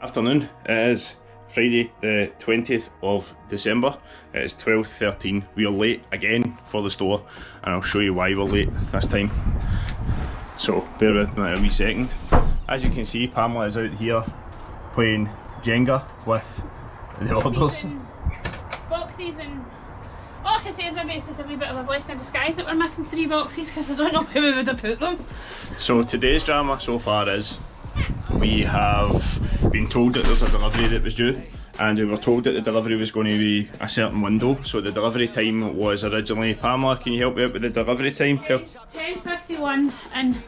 Afternoon, it is Friday the 20th of December, it is 12:13, we are late again for the store and I'll show you why we're late this time. So bear with me a wee second. As you can see, Pamela is out here playing Jenga with the orders. Boxes and all I can say is maybe it's just a wee bit of a blessing in disguise that we're missing 3 boxes because I don't know where we would have put them. So today's drama so far is we have been told that there's a delivery that was due, and we were told that the delivery was going to be a certain window. So the delivery time was originally, Pamela, can you help me out with the delivery time? 10:51 and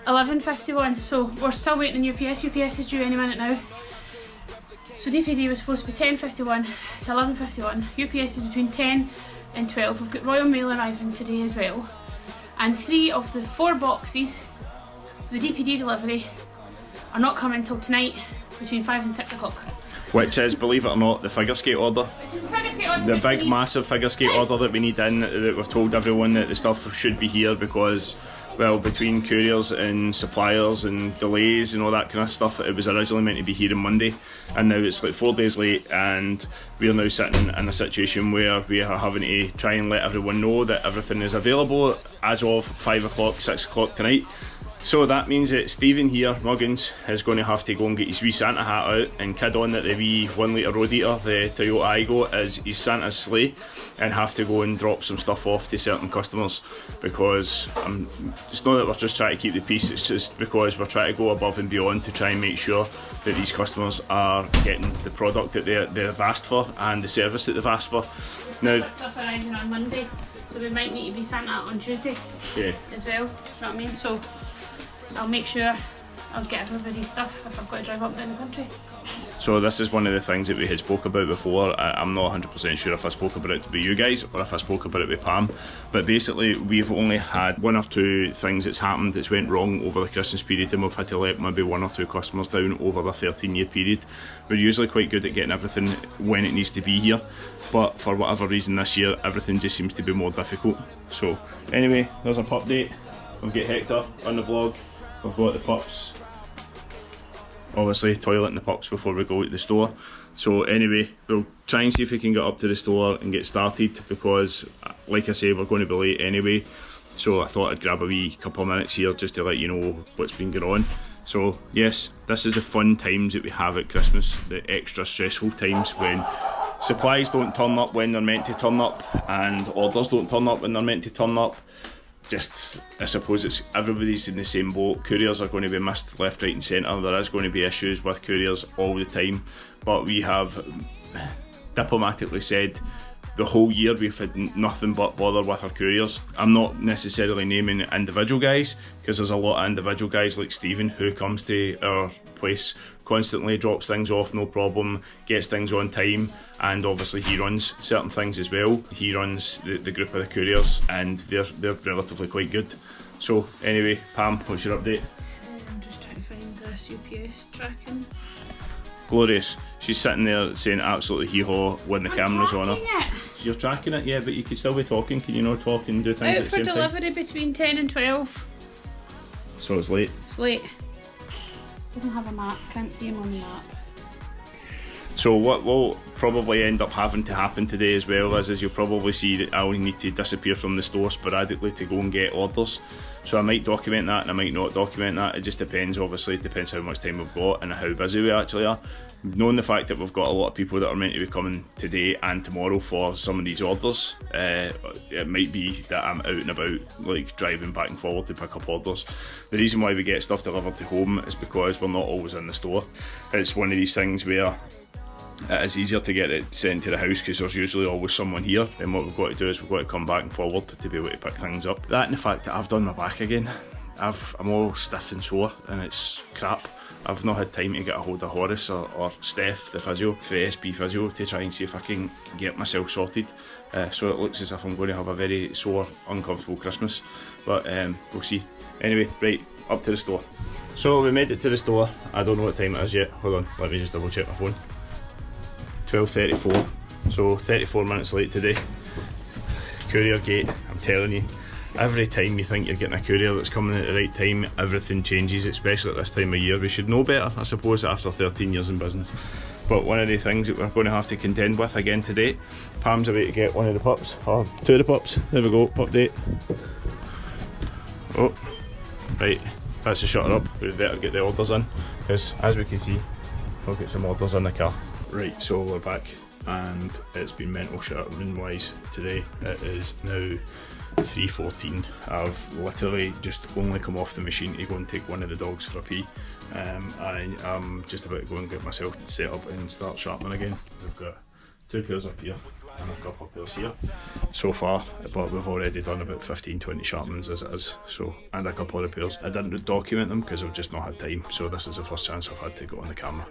11:51, so we're still waiting on UPS. UPS is due any minute now. So DPD was supposed to be 10:51 to 11:51. UPS is between 10 and 12. We've got Royal Mail arriving today as well. And 3 of the 4 boxes for the DPD delivery are not coming till tonight between 5 and 6 o'clock. Which is, believe it or not, the figure skate order. Which is the figure skate order. The big massive figure skate order that we need in, that we've told everyone that the stuff should be here because, well, between couriers and suppliers and delays and all that kind of stuff, it was originally meant to be here on Monday, and now it's like 4 days late, and we're now sitting in a situation where we are having to try and let everyone know that everything is available as of 5 o'clock, 6 o'clock tonight. So that means that Stephen here, Muggins, is going to have to go and get his wee Santa hat out and kid on that the wee 1 litre road eater, the Toyota Aygo, is his Santa's sleigh, and have to go and drop some stuff off to certain customers, because it's not that we're just trying to keep the peace, it's just because we're trying to go above and beyond to try and make sure that these customers are getting the product that they've asked for and the service that they've asked for. Now, stuff arriving on Monday, so we might need to be Santa on Tuesday as well, you know what I mean? So I'll make sure I'll get everybody's stuff if I've got to drive up down the country. So this is one of the things that we had spoke about before. I'm not 100% sure if I spoke about it with you guys or if I spoke about it with Pam, but basically we've only had 1 or 2 things that's happened that's went wrong over the Christmas period, and we've had to let maybe 1 or 2 customers down over the 13-year period. We're usually quite good at getting everything when it needs to be here, but for whatever reason this year everything just seems to be more difficult. So anyway, there's a pup date. We've got Hector on the vlog. We've got the pups, obviously toileting the pups before we go to the store. So anyway, we'll try and see if we can get up to the store and get started, because like I say, we're going to be late anyway. So I thought I'd grab a wee couple of minutes here just to let you know what's been going on. So yes, this is the fun times that we have at Christmas, the extra stressful times when supplies don't turn up when they're meant to turn up and orders don't turn up when they're meant to turn up. Just, I suppose it's everybody's in the same boat. Couriers are going to be missed left, right and centre. There is going to be issues with couriers all the time, but we have diplomatically said the whole year we've had nothing but bother with our couriers. I'm not necessarily naming individual guys, because there's a lot of individual guys like Stephen who comes to our place constantly, drops things off no problem, gets things on time, and obviously he runs certain things as well. He runs the group of the couriers, and they're relatively quite good. So anyway, Pam, what's your update? I'm just trying to find this UPS tracking. Glorious. She's sitting there saying absolutely hee-haw when the camera's on her. It. You're tracking it, yeah, but you could still be talking. Can you not talk and do things Out at the for same time? delivery between 10 and 12. So it's late. It's late. Doesn't have a map, can't see him on the map. So what will probably end up having to happen today as well is you'll probably see that I'll need to disappear from the store sporadically to go and get orders. So I might document that and I might not document that. It just depends, obviously. It depends how much time we've got and how busy we actually are. Knowing the fact that we've got a lot of people that are meant to be coming today and tomorrow for some of these orders, it might be that I'm out and about, like driving back and forward to pick up orders. The reason why we get stuff delivered to home is because we're not always in the store. It's one of these things where it is easier to get it sent to the house because there's usually always someone here, and what we've got to do is we've got to come back and forward to be able to pick things up. That and the fact that I've done my back again. I'm all stiff and sore and it's crap. I've not had time to get a hold of Horace or Steph, the physio, the SB physio, to try and see if I can get myself sorted. So it looks as if I'm going to have a very sore, uncomfortable Christmas, but we'll see. Anyway, right, up to the store. So we made it to the store. I don't know what time it is yet. Hold on, let me just double check my phone. 12:34, so 34 minutes late today. Courier gate, I'm telling you, every time you think you're getting a courier that's coming at the right time, everything changes, especially at this time of year. We should know better, I suppose, after 13 years in business. But one of the things that we're going to have to contend with again today, Pam's away to get one of the pups, or two of the pups. There we go, pup date. Oh, right, that's to shut her up. We better get the orders in, because as we can see, we'll get some orders in the car. Right, so we're back, and it's been mental shutting wise today. It is now 3:14. I've literally just only come off the machine to go and take one of the dogs for a pee. I'm just about to go and get myself set up and start sharpening again. We've got 2 pairs up here and a couple of pairs here so far, but we've already done about 15-20 sharpenings as it is, so, and a couple of repairs. I didn't document them because I've just not had time, so this is the first chance I've had to go on the camera.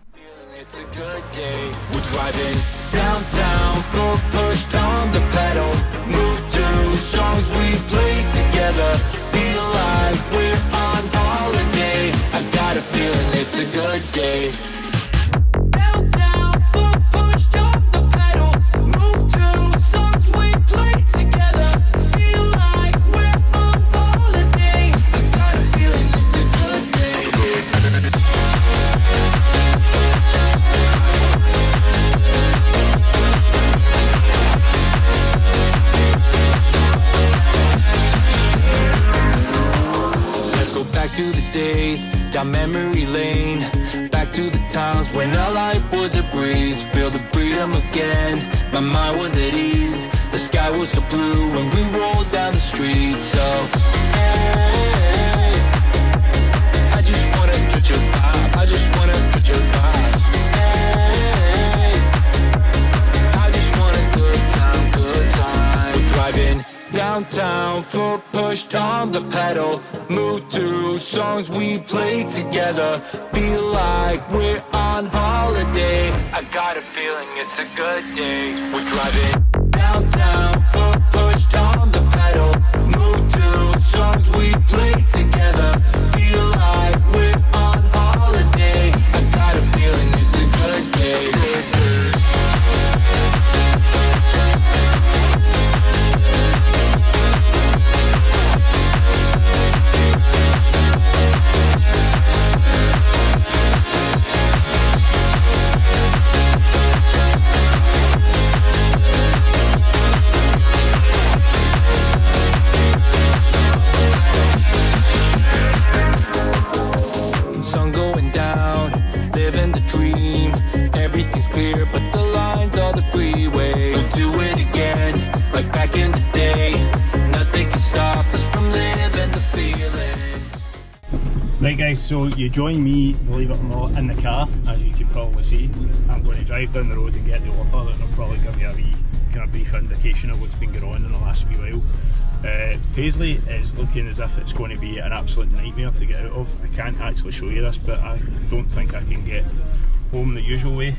It's a good day. We're driving downtown, full pushed on the pedal. Move to songs we play together. Feel like we're on holiday. I got a feeling it's a good day. Downtown, full pushed on the pedal. Move to songs we play together. Feel like we're on holiday. I got a feeling it's a good day. Back to the days, down memory lane. Back to the times when our life was a breeze. Feel the freedom again, my mind was at ease. The sky was so blue when we rolled down the street. So, hey, I just wanna catch your vibe. I just wanna catch your vibe. Hey, I just want a good time, good time. We're driving downtown, foot pushed on the pedal. Move to songs we play together. Feel like we're on holiday. I got a feeling it's a good day. We're driving downtown, foot pushed on the pedal. Move to songs we play together. Feel like we're on holiday. I got a feeling it's a good day. Right guys, so you join me, believe it or not, in the car, as you can probably see. I'm going to drive down the road and get the offer, and I'll probably give you a wee kind of brief indication of what's been going on in the last wee while. Paisley is looking as if it's going to be an absolute nightmare to get out of. I can't actually show you this, but I don't think I can get home the usual way.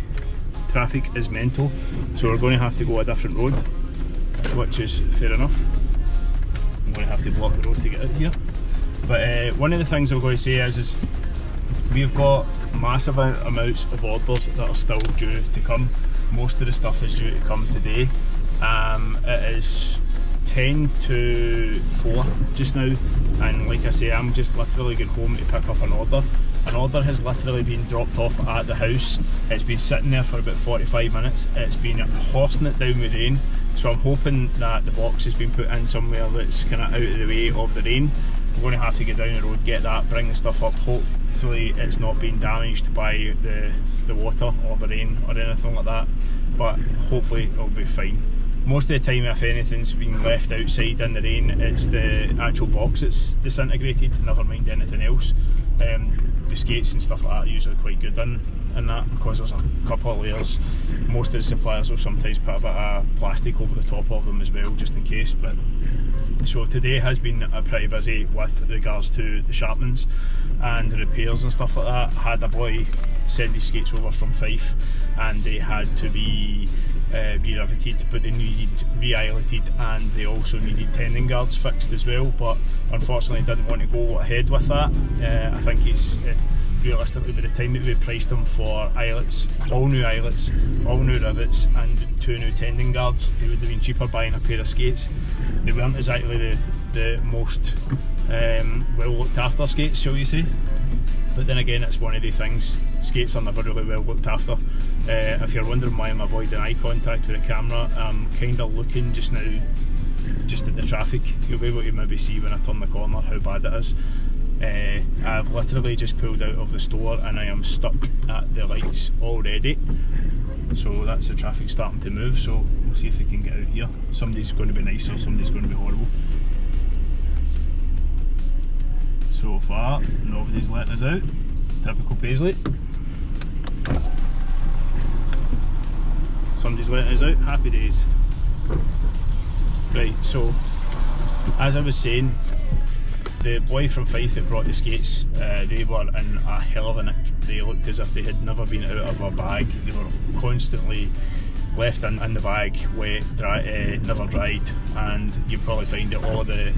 Traffic is mental, so we're going to have to go a different road, which is fair enough. I'm going to have to block the road to get out here. But one of the things I'm going to say is we've got massive amounts of orders that are still due to come. Most of the stuff is due to come today. It is 10 to 4 just now, and like I say, I'm just literally going home to pick up an order. An order has literally been dropped off at the house. It's been sitting there for about 45 minutes. It's been horsing it down with rain, so I'm hoping that the box has been put in somewhere that's kind of out of the way of the rain. We're going to have to get down the road, get that, bring the stuff up. Hopefully it's not been damaged by the water or the rain or anything like that, but hopefully it'll be fine. Most of the time, if anything's been left outside in the rain, it's the actual box that's disintegrated, never mind anything else. The skates and stuff like that are usually quite good in that, because there's a couple of layers. Most of the suppliers will sometimes put a bit of plastic over the top of them as well, just in case. But so today has been pretty busy with regards to the sharpenings and the repairs and stuff like that. I had a boy send his skates over from Fife, and they had to be re-riveted, but they needed re-eyeletted, and they also needed tendon guards fixed as well, but unfortunately didn't want to go ahead with that. I think he's realistically, by the time that we priced them for eyelets, all new rivets and 2 new tendon guards, it would have been cheaper buying a pair of skates. They weren't exactly the most well looked after skates, shall you say. But then again, it's one of the things, skates are never really well looked after. If you're wondering why I'm avoiding eye contact with the camera, I'm kind of looking just now, just at the traffic. You'll be able to maybe see when I turn the corner how bad it is. I've literally just pulled out of the store and I am stuck at the lights already. So that's the traffic starting to move, so we'll see if we can get out here. Somebody's going to be nice or somebody's going to be horrible. So far, nobody's letting us out. Typical Paisley. Somebody's letting us out. Happy days. Right, so as I was saying, the boy from Fife that brought the skates, they were in a hell of a nick. They looked as if they had never been out of a bag. They were constantly left in the bag, wet, dry, never dried, and you probably find that all of the,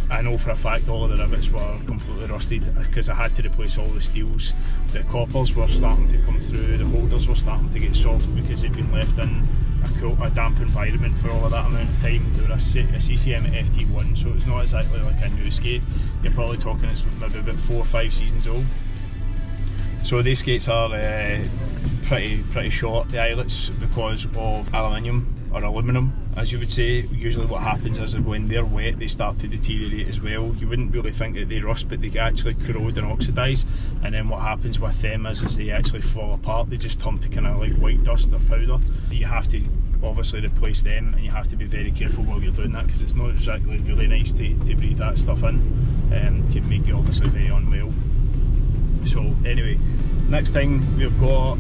I know for a fact all of the rivets were completely rusted because I had to replace all the steels. The coppers were starting to come through, the holders were starting to get soft because they'd been left in a damp environment for all of that amount of time. They were a CCM FT1, so it's not exactly like a new skate. You're probably talking it's maybe about 4 or 5 seasons old. So these skates are pretty short, the eyelets, because of aluminium or aluminum, as you would say. Usually what happens is that when they're wet they start to deteriorate as well. You wouldn't really think that they rust, but they actually corrode and oxidise, and then what happens with them is they actually fall apart. They just turn to kind of like white dust or powder. You have to obviously replace them, and you have to be very careful while you're doing that because it's not exactly really nice to breathe that stuff in. It can make you obviously very unwell. So anyway, next thing we've got,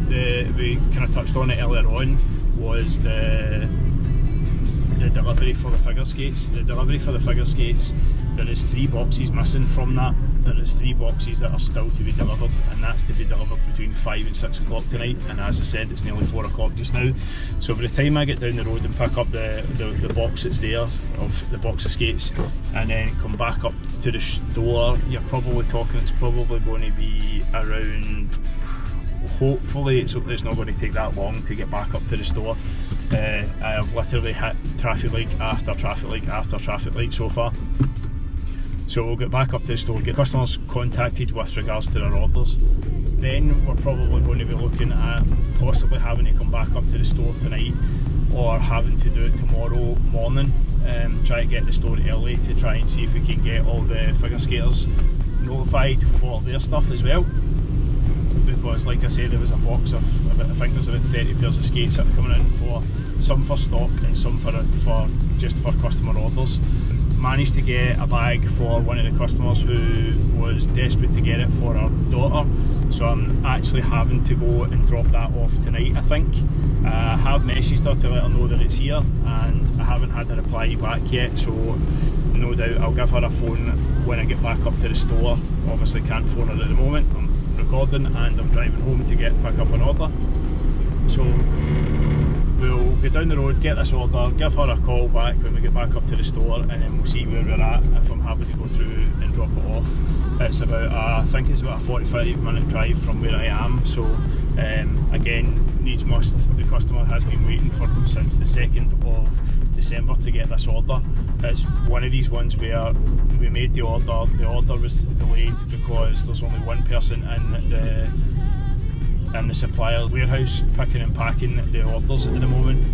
we kind of touched on it earlier on, was the delivery for the figure skates. The delivery for the figure skates, there is 3 boxes missing from that. There is 3 boxes that are still to be delivered, and that's to be delivered between 5 and 6 o'clock tonight, and as I said, it's nearly 4 o'clock just now. So by the time I get down the road and pick up the box that's there, of the box of skates, and then come back up to the store, you're probably talking, it's probably going to be around, hopefully it's not going to take that long to get back up to the store. I have literally hit traffic light after traffic light after traffic light so far. So we'll get back up to the store, get customers contacted with regards to their orders. Then we're probably going to be looking at possibly having to come back up to the store tonight, or having to do it tomorrow morning, try to get the store early to try and see if we can get all the figure skaters notified for their stuff as well. Because like I said, there was a box of, I think there's about 30 pairs of skates that are coming in, for some for stock and some for just for customer orders. Managed to get a bag for one of the customers who was desperate to get it for her daughter, so I'm actually having to go and drop that off tonight, I think. I have messaged her to let her know that it's here, and I haven't had a reply back yet, so no doubt I'll give her a phone when I get back up to the store. Obviously can't phone her at the moment, I'm recording and I'm driving home to pick up an order. So we'll get down the road, get this order, give her a call back when we get back up to the store, and then we'll see where we're at, if I'm happy to go through and drop it off. It's about I think it's about a 45-minute drive from where I am, so again, needs must, the customer has been waiting since the 2nd of December to get this order. It's one of these ones where we made the order was delayed because there's only one person in the supplier warehouse picking and packing the orders at the moment,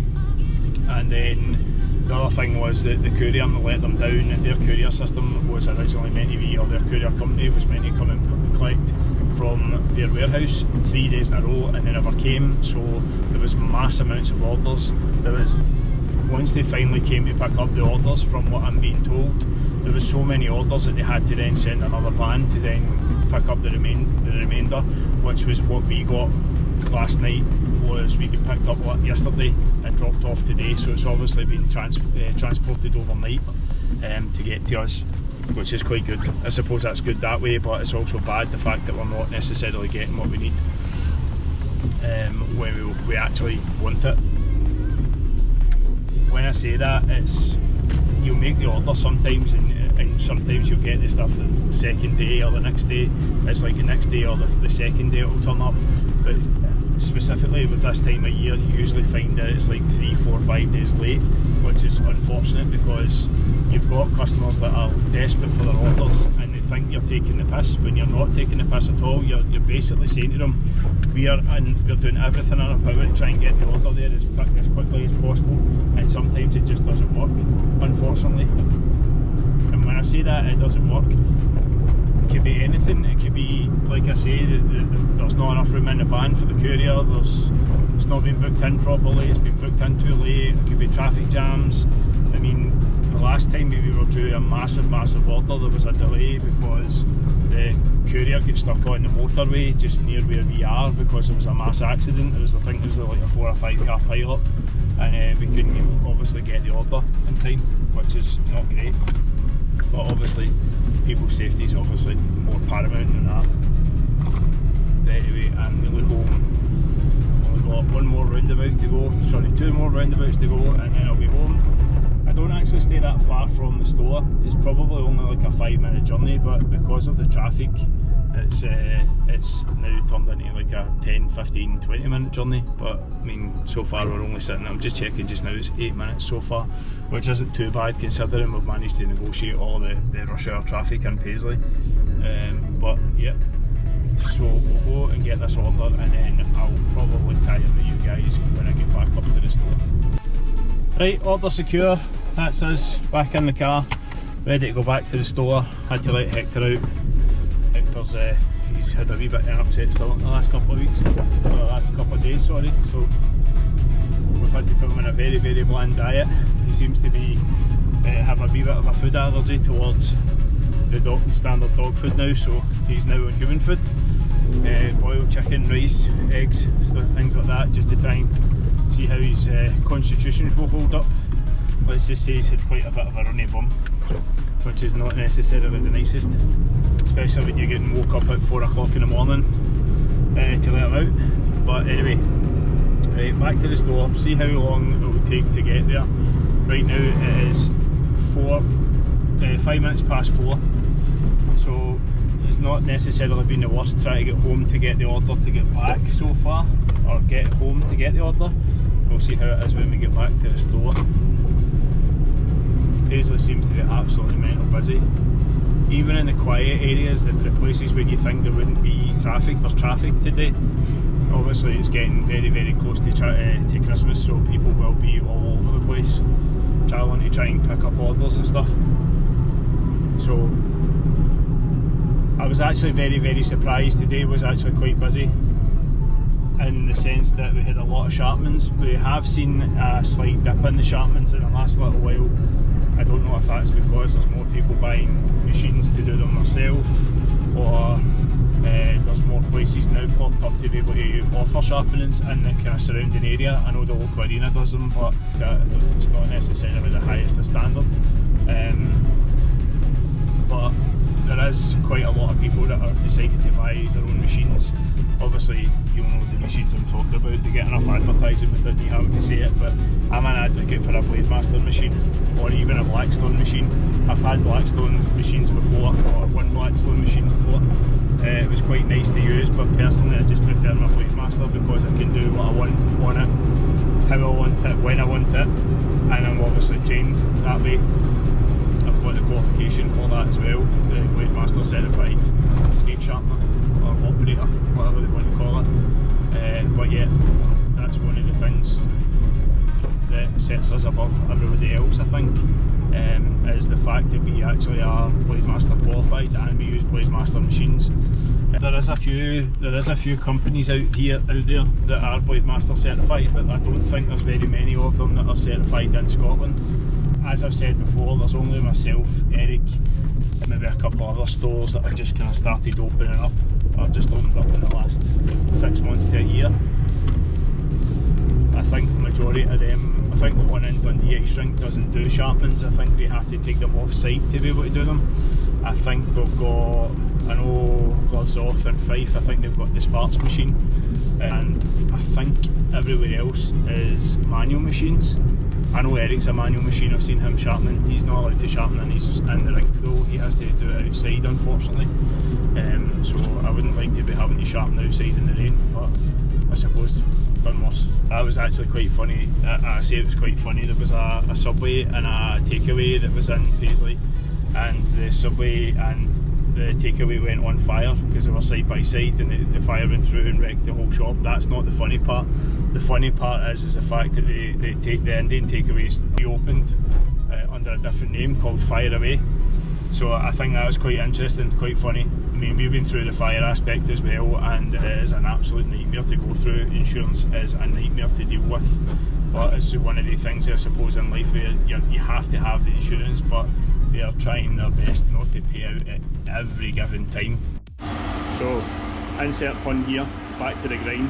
and then the other thing was that the courier let them down. Their courier system was originally meant to be, or their courier company was meant to come and collect from their warehouse 3 days in a row, and they never came, so there was mass amounts of orders. Once they finally came to pick up the orders, from what I'm being told, there was so many orders that they had to then send another van to then pick up the remainder, which was what we got last night. Was we got picked up yesterday and dropped off today, so it's obviously been transported overnight to get to us, which is quite good. I suppose that's good that way, but it's also bad the fact that we're not necessarily getting what we need when we actually want it. When I say that, it's, you'll make the order sometimes and sometimes you'll get the stuff the second day or the next day. It's like the next day or the second day it'll turn up. But specifically with this time of year, you usually find that it's like 3, 4, 5 days late, which is unfortunate because you've got customers that are desperate for their orders and they think you're taking the piss when you're not taking the piss at all. You're basically saying to them, we're doing everything in our power to try and get the order there as quickly as possible, and sometimes it just doesn't work, unfortunately. And when I say that it doesn't work, it could be anything. It could be, like I say, there's not enough room in the van for the courier, it's not been booked in properly, it's been booked in too late, it could be traffic jams. I mean, the last time we were due a massive order, there was a delay because the courier got stuck on the motorway just near where we are because there was a mass accident. I think there was like a 4 or 5 car pileup, and we couldn't obviously get the order in time, which is not great. But obviously, people's safety is obviously more paramount than that. But anyway, I'm nearly home. I've got 1 more roundabout to go, sorry, 2 more roundabouts to go, and then I'll be home. I don't actually stay that far from the store. It's probably only like a 5-minute journey, but because of the traffic, it's now turned into like a 10, 15, 20-minute journey. But I mean, so far we're only sitting, I'm just checking just now, it's 8 minutes so far, which isn't too bad considering we've managed to negotiate all the rush hour traffic in Paisley. But yeah, so we'll go and get this order, and then I'll probably tie in with you guys when I get back up to the store. Right, order secure, that's us back in the car, ready to go back to the store. Had to let Hector out. Hector's he's had a wee bit of an upset stomach the last couple of weeks, or the last couple of days, sorry, so we've had to put him in a very bland diet. He seems to be have a wee bit of a food allergy towards the standard dog food now, so he's now on human food. Boiled chicken, rice, eggs, things like that, just to try and see how his constitution will hold up. Let's just say he's had quite a bit of a runny bum, which is not necessarily the nicest, especially when you're getting woke up at 4 o'clock in the morning to let him out. But anyway, right, back to the store, see how long it will take to get there. Right now it is 5 minutes past 4, so it's not necessarily been the worst trying to get home to get the order to get back so far, or get home to get the order. We'll see how it is when we get back to the store. Paisley seems to be absolutely mental busy. Even in the quiet areas, the places where you think there wouldn't be traffic, there's traffic today. Obviously it's getting very close to Christmas, so people will be all over the place travelling to try and pick up orders and stuff. So I was actually very surprised. Today was actually quite busy in the sense that we had a lot of Sharpmans. We have seen a slight dip in the Sharpmans in the last little while. I don't know if that's because there's more people buying machines to do them themselves, or there's more places now popped up to be able to offer sharpenings in the kind of surrounding area. I know the local arena does them, but it's not necessarily the highest of standard. But there is quite a lot of people that are deciding to buy their own machines. Obviously, you'll know the machines I'm talking about. To get enough advertising without me having to say it, but I'm an advocate for a Blademaster machine, or even a Blackstone machine. I've had Blackstone machines before, or one Blackstone machine before. It was quite nice to use, but personally I just prefer my Blademaster because I can do what I want on it, how I want it, when I want it, and I'm obviously trained that way. I've got the qualification for that as well, the Blademaster certified skate sharpener, or operator, whatever they want to call it. But yeah, that's one of the things that sets us above everybody else, I think, is the fact that we actually are Blademaster qualified and we use Blademaster machines. There is a few companies out there that are Blademaster certified, but I don't think there's very many of them that are certified in Scotland. As I've said before, there's only myself, Eric, and maybe a couple of other stores that have just kind of started opening up, or just opened up in the last 6 months to a year. I think the majority of them, I think the one in Dundee Ice Rink doesn't do sharpenings. I think they have to take them off site to be able to do them. I think we've got, I know Gloves Off in Fife, I think they've got the Sparks machine, and I think everywhere else is manual machines. I know Eric's a manual machine, I've seen him sharpening. He's not allowed to sharpen in the rink though, he has to do it outside unfortunately. So I wouldn't like to be having to sharpen outside in the rain, but I suppose done worse. That was actually quite funny. I say it was quite funny. There was a Subway and a takeaway that was in Paisley, and the Subway and the takeaway went on fire because they were side by side, and the fire went through and wrecked the whole shop. That's not the funny part. The funny part is the fact that the Indian takeaways reopened under a different name called Fire Away. So I think that was quite interesting, quite funny. I mean, we've been through the fire aspect as well, and it is an absolute nightmare to go through. Insurance is a nightmare to deal with, but it's one of the things I suppose in life where you have to have the insurance, but they are trying their best not to pay out at every given time. So, insert pun here, back to the grind.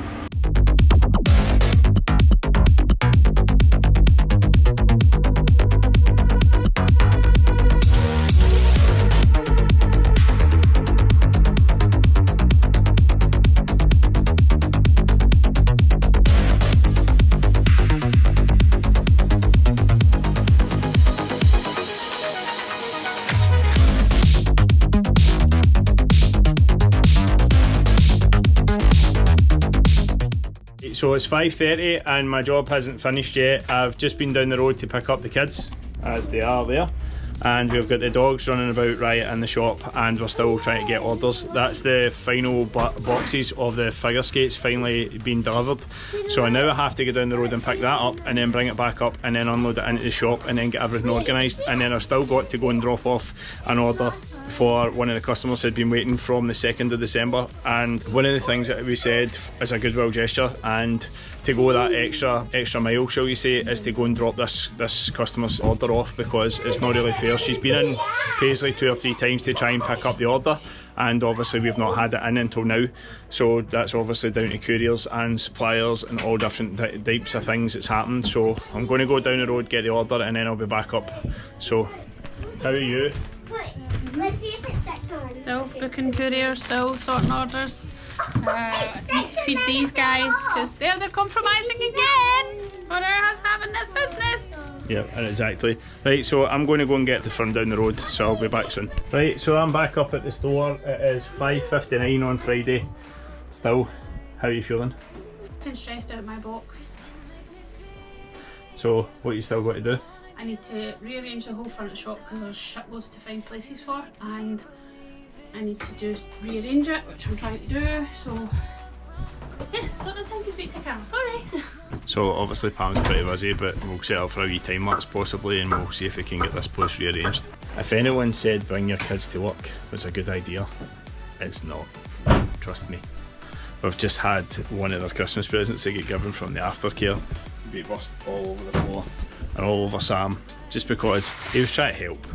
So it's 5:30 and my job hasn't finished yet. I've just been down the road to pick up the kids, as they are there, and we've got the dogs running about riot in the shop, and we're still trying to get orders. That's the final boxes of the figure skates finally been delivered, so I now have to go down the road and pick that up and then bring it back up and then unload it into the shop and then get everything organised, and then I've still got to go and drop off an order for one of the customers who'd been waiting from the 2nd of December. And one of the things that we said as a goodwill gesture and to go that extra mile, shall you say, is to go and drop this customer's order off, because it's not really fair. She's been in Paisley 2 or 3 times to try and pick up the order, and obviously we've not had it in until now, so that's obviously down to couriers and suppliers and all different types of things that's happened. So I'm going to go down the road, get the order, and then I'll be back up. So how are you? Let's see if it sticks on. Still booking courier, still sorting orders. I need to feed these guys because they're compromising again for us having this business. Yeah, exactly. Right, so I'm going to go and get the firm down the road, so I'll be back soon. Right, so I'm back up at the store. It is 5:59 on Friday. Still, how are you feeling? I'm stressed out of my box. So, what you still got to do? I need to rearrange the whole front of the shop because there's shitloads to find places for, and I need to just rearrange it, which I'm trying to do. So yes, got no time to speak to Carol, sorry. So obviously Pam's pretty busy, but we'll set up for a wee time lapse possibly, and we'll see if we can get this place rearranged. If anyone said bring your kids to work was a good idea, it's not. Trust me. We've just had one of their Christmas presents they get given from the aftercare be burst all over the floor and all over Sam, just because he was trying to help.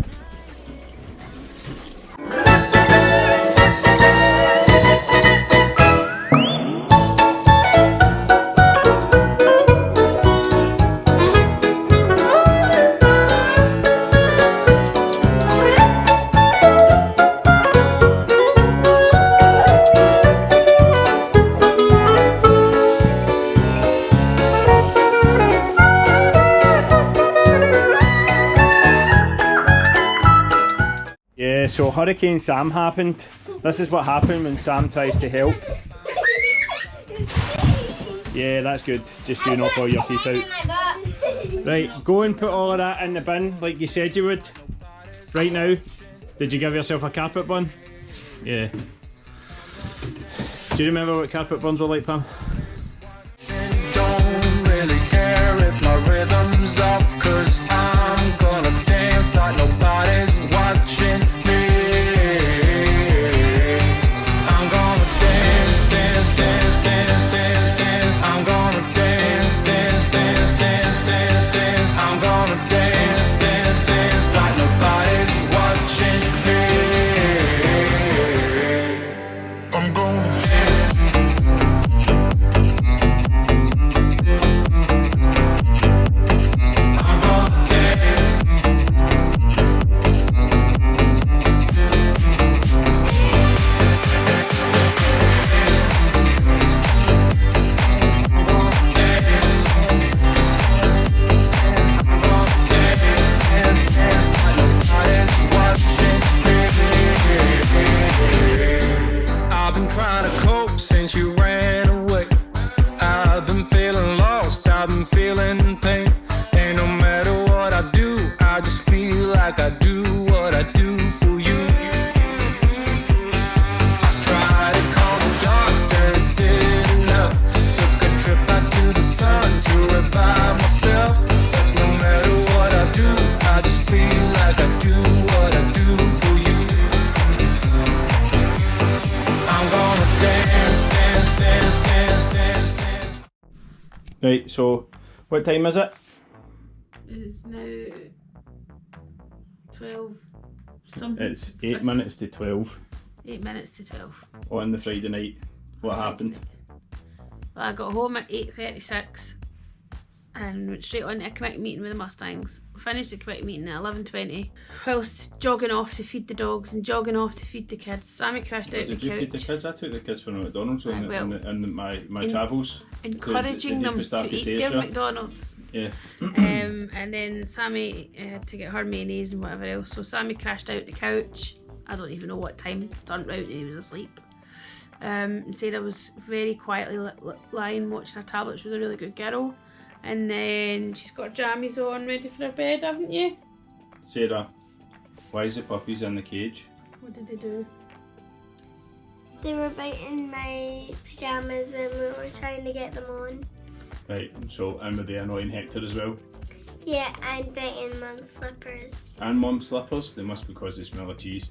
So Hurricane Sam happened. This is what happened when Sam tries to help. Yeah, that's good. Just you knock all your teeth out. Right, go and put all of that in the bin like you said you would. Right now. Did you give yourself a carpet bun? Yeah. Do you remember what carpet buns were like, Pam? Don't really care if my rhythm's off, 'cause I'm gonna dance like nobody's watching me. I'm gonna dance, dance, dance, dance, dance, dance. I'm gonna dance, dance, dance, dance, dance, dance. I'm gonna dance, dance, dance like nobody's watching me. I'm gonna dance. Right, so what time is it? It's now 12 something. It's 8 minutes to 12 8 minutes to 12. on the Friday night. What happened? Well, I got home at 8:36 and went straight on to a committee meeting with the Mustangs. Finished the committee meeting at 11:20. Whilst jogging off to feed the dogs and jogging off to feed the kids, Sammy crashed out on the Did you feed the couch, kids? I took the kids from McDonald's Right, well, in my travels. encouraging them to eat their McDonald's. Yeah. And then Sammy had to get her mayonnaise and whatever else. So Sammy crashed out the couch. I don't even know what time. Turned round and he was asleep. And Sarah was very quietly lying watching her tablet. She was a really good girl. And then she's got her jammies on, ready for her bed, haven't you? Sarah, why is the puppies in the cage? What did they do? They were biting my pyjamas when we were trying to get them on. Right, so and with the annoying Hector as well. Yeah, and biting Mum's slippers. And Mum's slippers, they must be because they smell of cheese.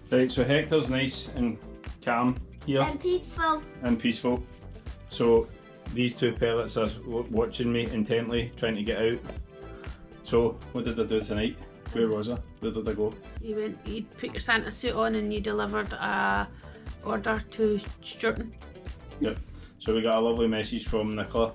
Right, so Hector's nice and calm here And peaceful. and peaceful. So these two pellets are watching me intently, trying to get out. So what did I do tonight? Where was I? Where did I go? You put your Santa suit on and you delivered a order to Sturton. Yep. So we got a lovely message from Nicola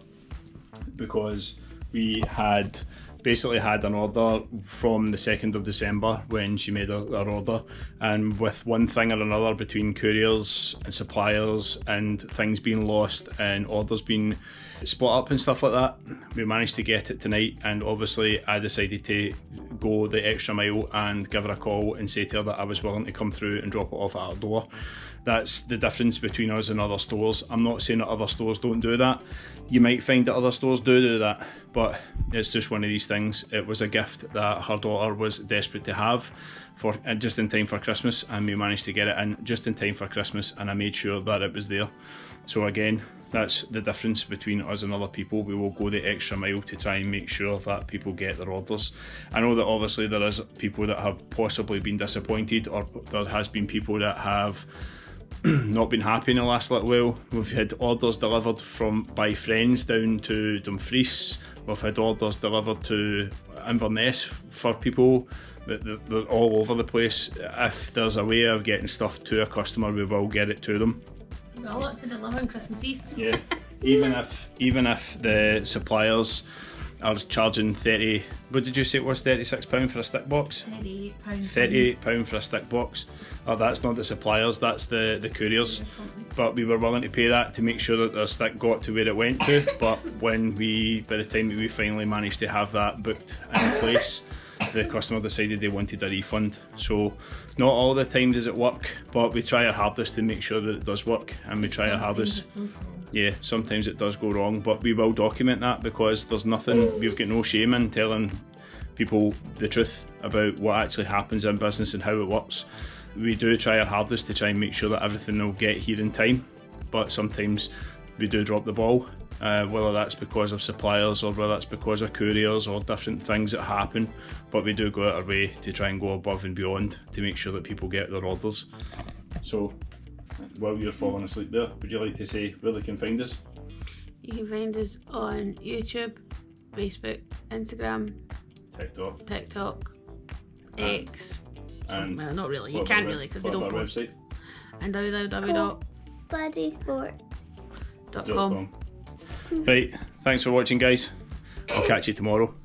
because we had basically had an order from the 2nd of December when she made her order, and with one thing or another between couriers and suppliers and things being lost and orders being split up and stuff like that, we managed to get it tonight. And obviously I decided to go the extra mile and give her a call and say to her that I was willing to come through and drop it off at her door. That's the difference between us and other stores. I'm not saying that other stores don't do that. You might find that other stores do that, but it's just one of these things. It was a gift that her daughter was desperate to have for just in time for Christmas, and we managed to get it in just in time for Christmas, and I made sure that it was there. So again, that's the difference between us and other people. We will go the extra mile to try and make sure that people get their orders. I know that obviously there is people that have possibly been disappointed, or there has been people that have not been happy in the last little while. We've had orders delivered by friends down to Dumfries. We've had orders delivered to Inverness for people. They're all over the place. If there's a way of getting stuff to a customer, we will get it to them. We've got a lot to deliver on Christmas Eve. Yeah, even if the suppliers are charging 30, what did you say it was, £36 for a stick box? £38. £38 for a stick box. Oh, that's not the suppliers, that's the couriers. But we were willing to pay that to make sure that the stick got to where it went to. But by the time we finally managed to have that booked in place, the customer decided they wanted a refund. So not all the time does it work, but we try our hardest to make sure that it does work, and we try our hardest. Yeah, sometimes it does go wrong, but we will document that because there's nothing, we've got no shame in telling people the truth about what actually happens in business and how it works. We do try our hardest to try and make sure that everything will get here in time, but sometimes we do drop the ball, whether that's because of suppliers or whether that's because of couriers or different things that happen, but we do go out our way to try and go above and beyond to make sure that people get their orders. So while you're falling asleep there, would you like to say where they can find us? You can find us on YouTube, Facebook, Instagram, TikTok, X. And Well, not really. You can't really because we don't our post. website? And www.com. Buddysport. Right, thanks for watching, guys. I'll catch you tomorrow.